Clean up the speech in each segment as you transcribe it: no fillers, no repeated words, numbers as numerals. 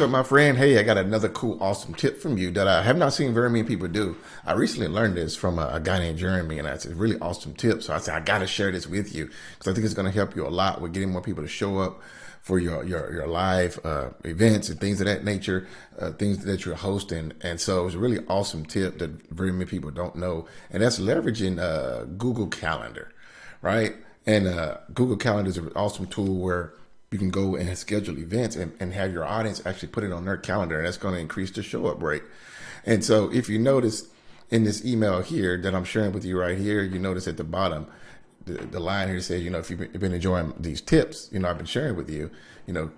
up, my friend? Hey, I got another cool, awesome tip from you that I have not seen very many people do. I recently learned this from a guy named Jeremy, and it's a really awesome tip. So I said, I got to share this with you because I think it's going to help you a lot with getting more people to show up for your live events and things of that nature, things that you're hosting. And so it's a really awesome tip that very many people don't know, and that's leveraging Google Calendar, right? And Google Calendar is an awesome tool where you can go and schedule events and have your audience actually put it on their calendar, and that's going to increase the show up rate. And so if you notice in this email here that I'm sharing with you right here, you notice at the bottom, the line here says, if you've been enjoying these tips, I've been sharing with you,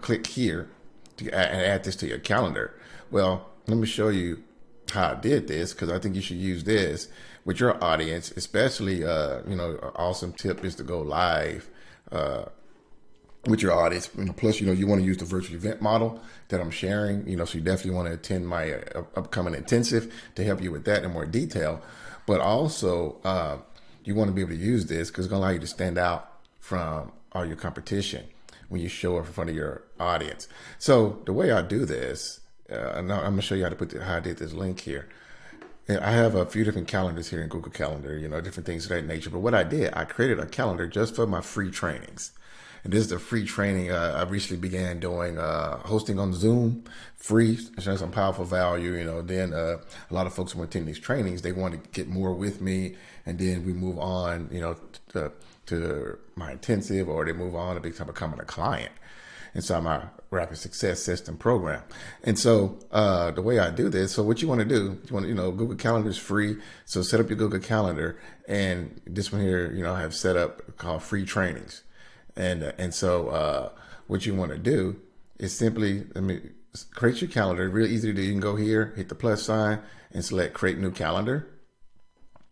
click here to add this to your calendar. Well, let me show you how I did this, because I think you should use this with your audience, especially, an awesome tip is to go live, with your audience. Plus, you want to use the virtual event model that I'm sharing, so you definitely want to attend my upcoming intensive to help you with that in more detail. But also, you want to be able to use this because it's going to allow you to stand out from all your competition when you show up in front of your audience. So the way I do this, I'm going to show you how I did this link here. And I have a few different calendars here in Google Calendar, different things of that nature. But what I did, I created a calendar just for my free trainings. And this is the free training I recently began doing, hosting on Zoom, free, showing some powerful value. Then a lot of folks who attend these trainings, they want to get more with me. And then we move on, to my intensive, or they move on to becoming a client inside my rapid success system program. And so the way I do this, so what you want to do, Google Calendar is free. So set up your Google Calendar, and this one here, I have set up called free trainings. And so what you want to do is simply, create your calendar. Real easy to do. You can go here, hit the plus sign, and select create new calendar.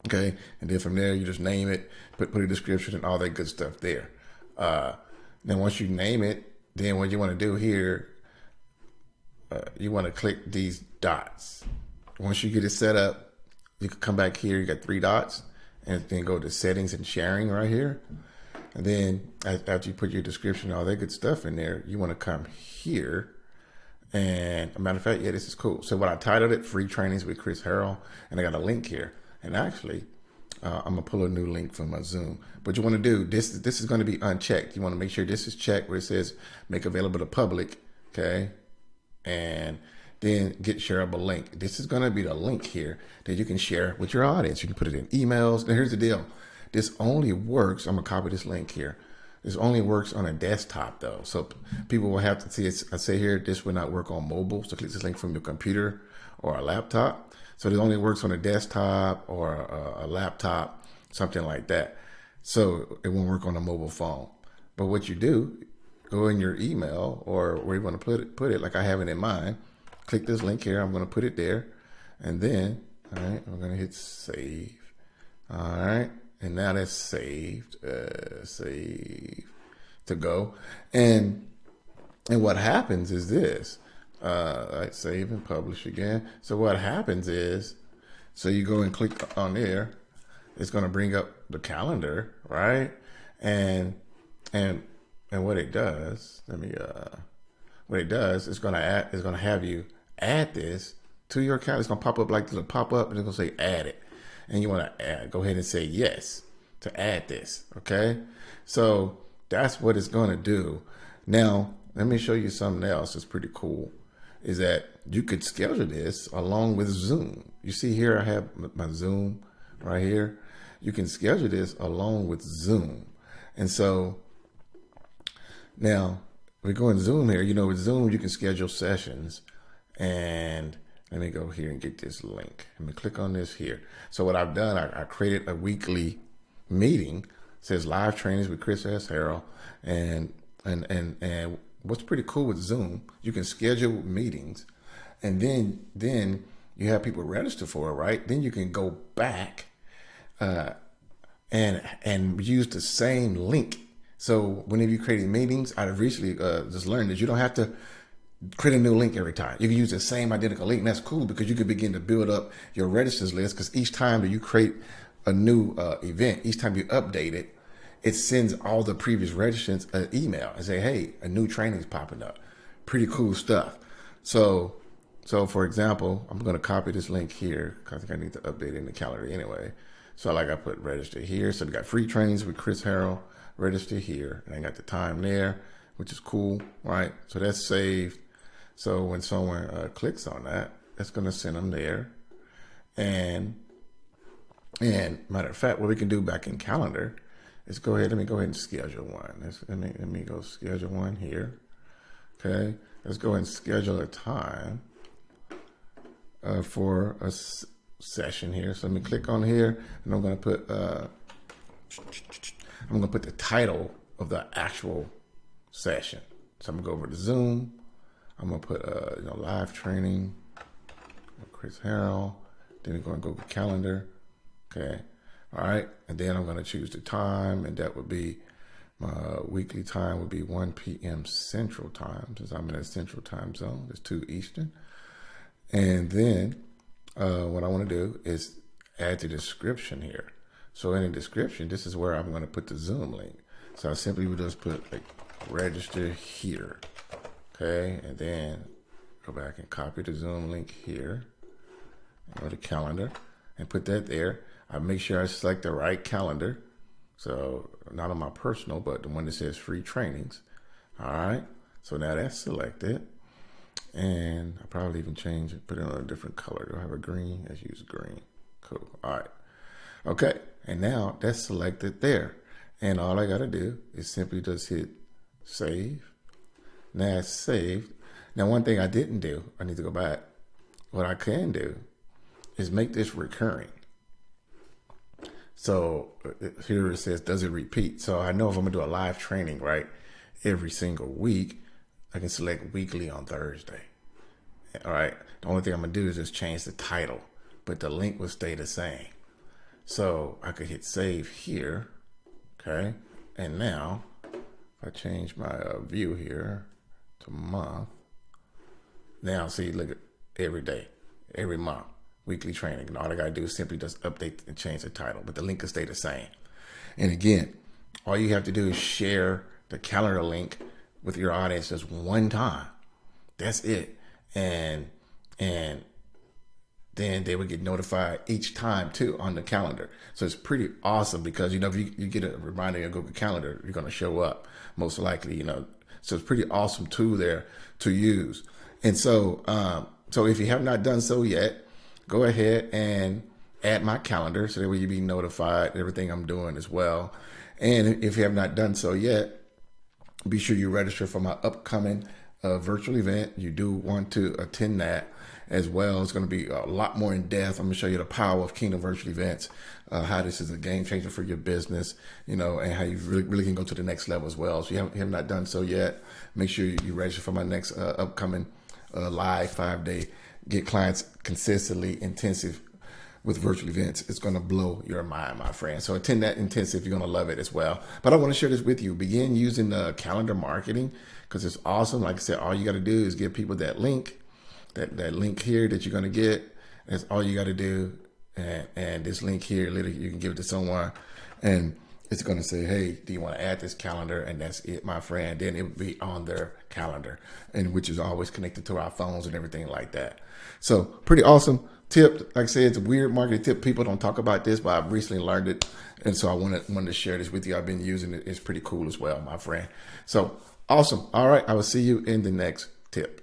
Okay. And then from there, you just name it, put a description and all that good stuff there. Then once you name it, then what you want to do here, you want to click these dots. Once you get it set up, you can come back here. You got 3 dots, and then go to settings and sharing right here. And then after you put your description, all that good stuff in there, you want to come here. And a matter of fact, yeah, this is cool. So what I titled it, Free Trainings with 𝐂𝐻𝐶, and I got a link here. And actually, I'm gonna pull a new link from my Zoom. But you want to do this is going to be unchecked. You want to make sure this is checked where it says make available to public. Okay. And then get shareable link. This is going to be the link here that you can share with your audience. You can put it in emails. Now here's the deal. This only works, I'm going to copy this link here. This only works on a desktop though. So people will have to see it. I say here, this will not work on mobile. So click this link from your computer or a laptop. So it only works on a desktop or a laptop, something like that. So it won't work on a mobile phone. But what you do, go in your email or where you want to put it like I have it in mind. Click this link here. I'm going to put it there. And then, all right, I'm going to hit save. All right. And now that's saved, save to go. And what happens is this, right, save and publish again. So what happens is, so you go and click on there, it's going to bring up the calendar, right? And what it does, it's going to have you add this to your calendar. It's going to pop up like this, pop up, and it's going to say add it. And you want to go ahead and say yes to add this. Okay. So that's what it's going to do. Now, let me show you something else that's pretty cool, is that you could schedule this along with Zoom. You see here, I have my Zoom right here. You can schedule this along with Zoom. And so now we go in Zoom here, with Zoom, you can schedule sessions. And let me go here and get this link. Let me click on this here. So what I've done, I created a weekly meeting. It says live trainings with 𝐂𝐻𝐶. And what's pretty cool with Zoom, you can schedule meetings, and then you have people register for it, right? Then you can go back and use the same link. So whenever you create meetings, I've recently just learned that you don't have to create a new link every time. You can use the same identical link, and that's cool because you can begin to build up your registers list, because each time that you create a new event, each time you update it, it sends all the previous registrants an email and say, hey, a new training is popping up. Pretty cool stuff. So for example, I'm going to copy this link here because I think I need to update it in the calendar anyway. So like I put register here. So we got free trainings with 𝐂𝐻𝐻, register here. And I got the time there, which is cool, right? So that's saved. So when someone clicks on that, that's going to send them there. And matter of fact, what we can do back in calendar is go ahead. Let me go ahead and schedule one. Let me go schedule one here. Okay. Let's go ahead and schedule a time for a session here. So let me click on here, and I'm going to put the title of the actual session. So I'm gonna go over to Zoom. I'm gonna put live training, 𝐂𝐻𝐻. Then we're gonna go to calendar. Okay, all right, and then I'm gonna choose the time, and that would be my weekly time would be 1 p.m. Central Time, since I'm in a Central Time zone. It's 2 Eastern. And then what I want to do is add the description here. So in the description, this is where I'm going to put the Zoom link. So I simply would just put like register here. Okay, and then go back and copy the Zoom link here. Go to calendar and put that there. I make sure I select the right calendar. So not on my personal, but the one that says free trainings. All right, so now that's selected. And I'll probably even change it, put it on a different color. Do I have a green? Let's use green. Cool. All right. Okay. And now that's selected there. And all I got to do is simply just hit save. Now it's saved. Now, one thing I didn't do, I need to go back. What I can do is make this recurring. So here it says, does it repeat? So I know if I'm going to do a live training, right, every single week, I can select weekly on Thursday. All right. The only thing I'm going to do is just change the title, but the link will stay the same. So I could hit save here. Okay. And now if I change my view here to month, now see, look at every day, every month, weekly training. And all I got to do is simply just update and change the title, but the link will stay the same. And again, all you have to do is share the calendar link with your audience just one time. That's it. And then they would get notified each time too on the calendar. So it's pretty awesome because, if you get a reminder in your Google Calendar, you're going to show up most likely, so it's pretty awesome tool there to use. And so, so if you have not done so yet, go ahead and add my calendar so that way you'll be notified everything I'm doing as well. And if you have not done so yet, be sure you register for my upcoming virtual event. You do want to attend that as well. It's going to be a lot more in depth. I'm going to show you the power of Kingdom Virtual Events, how this is a game changer for your business, and how you really can go to the next level as well. So you have not done so yet, make sure you register for my next upcoming live 5-day Get Clients Consistently Intensive with virtual events. It's going to blow your mind, my friend. So attend that intensive. You're going to love it as well. But I want to share this with you. Begin using calendar marketing because it's awesome. Like I said, all you got to do is give people that link, that link here that you're going to get. That's all you got to do. And this link here, literally, you can give it to someone and it's going to say, hey, do you want to add this calendar? And that's it, my friend. Then it will be on their calendar, and which is always connected to our phones and everything like that. So pretty awesome tip. Like I said, it's a weird marketing tip. People don't talk about this, but I've recently learned it. And so I wanted to share this with you. I've been using it. It's pretty cool as well, my friend. So awesome. All right. I will see you in the next tip.